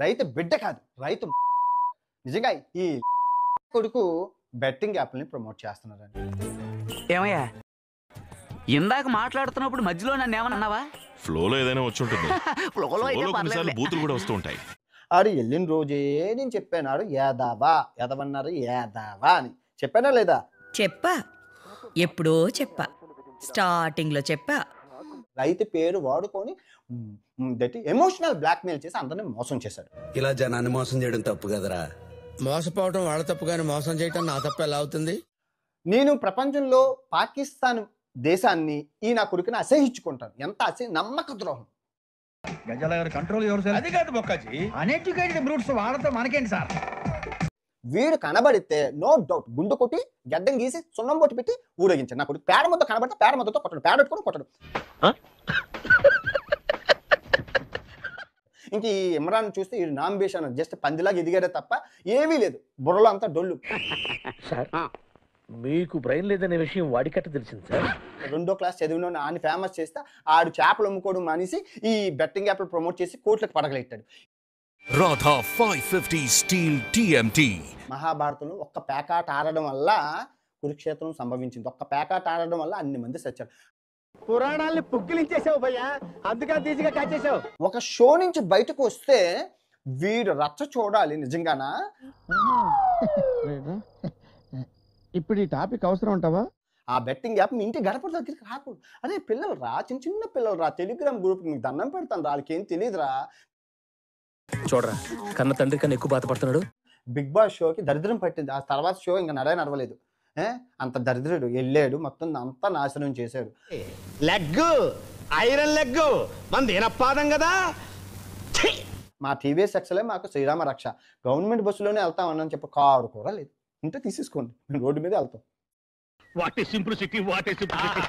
రైతు బిడ్డ కాదు, రైతు నిజంగా ఈ కొడుకు బెట్టింగ్ యాప్లని ప్రమోట్ చేస్తున్నారండి. ఏమయ్యా ఇందాక మాట్లాడుతున్నప్పుడు మధ్యలో నన్ను ఏమన్నావా? ఫ్లోలో ఏదైనా వచ్చి ఉంటుంది. కొన్నిసార్లు బూతులు కూడా వస్తూ ఉంటాయి. ఆడు వెళ్ళిన రోజే నేను చెప్పాను, యాదవా ఎదవన్నారు, యాదవా అని చెప్పానా లేదా? చెప్పా, ఎప్పుడో చెప్పా, స్టార్టింగ్ లో చెప్పా. రైతు పేరు వాడుకొని ఎమోషనల్ బ్లాక్మెయిల్ చేసి అందరిని మోసం చేశాడు. ఇలా జనాన్ని మోసం చేయడం తప్పు కదరా. మోసపోవడం వాళ్ళ తప్పు కానీ మోసం చేయటం నా తప్పు ఎలా అవుతుంది? నేను ప్రపంచంలో పాకిస్తాన్ దేశాన్ని ఈ నా కొడుకుని అసహించుకుంటాను. ఎంత నమ్మక ద్రోహం. అది కాదు బొక్కాజీ, అన్ఎడ్యుకేటెడ్ బ్రూట్స్ వాళ్ళతో మనకేంటి సార్? వీడు కనబడితే నో డౌట్ గుండు కొట్టి గడ్డం గీసి సున్నం బొట్టు పెట్టి ఊరేగించాడు. నా కొడుకు పేడ ముద్ద కనబడితే పేడ ముద్దతో కొట్టడు, పేడ పెట్టుకుని కొట్టడు. ఇంక ఈ ఇమ్రాన్ చూస్తే ఈ నాంబేషన్ జస్ట్ పందిలాగా ఎదిగాడే తప్ప ఏమీ లేదు, బుర్రలో అంతా డొల్లు. మీకు బ్రెయిన్ లేదనే విషయం వాడికట్ట తెలిసింది సార్. 2వ క్లాస్ చదివిన ఆయన ఫేమస్ చేస్తే ఆడు చేపలు అమ్ముకోవడం మానేసి ఈ బెట్టింగ్ యాప్లు ప్రమోట్ చేసి కోట్లకు పడగలెట్టాడు. Radha 550 steel TMT. మహాభారతంలో ఒక్క పేకాట ఆడడం వల్ల కురుక్షేత్రం సంభవించింది. ఒక్క పేకాట ఆడడం వల్ల అన్ని మంది సచ్చారు. పురాణాల్ని పుక్కిలించేసావు భయ్యా, అందుకే తీసిగా కాచేసావు. ఒక షో నుంచి బయటకు వస్తే వీడు రచ్చ చూడాలి నిజంగానా. ఇప్పుడు ఈ టాపిక్ అవసరం ఉంటావా? ఆ బెట్టింగ్ యాప్ మీ ఇంటి గడప దగ్గరికి రాకూడదు. అరే పిల్లలు రా, చిన్న చిన్న పిల్లలు రా, టెలిగ్రామ్ గ్రూప్ మీకు దండం పెడతాను రా, వాళ్ళకి ఏం తెలియదురా. చూడరా కన్న తండ్రి కన్నా ఎక్కువ బాధపడుతున్నాడు. బిగ్ బాస్ షోకి దరిద్రం పట్టింది. ఆ తర్వాత షో ఇంకా నడవలేదు. అంత దరిద్రుడు వెళ్ళాడు, మొత్తం అంతా నాశనం చేశాడు. లెగ్ ఐరన్ లెగ్ మంది ఏనప్పాదం కదా. మా టీవీఎస్ ఎక్సలే మాకు శ్రీరామ రక్ష. గవర్నమెంట్ బస్సులోనే వెళ్తామని చెప్పి కారు కూడా లేదు. ఇంటే తీసేసుకోండి, మేము రోడ్డు మీద వెళ్తాం. What a simplicity, what a simplicity.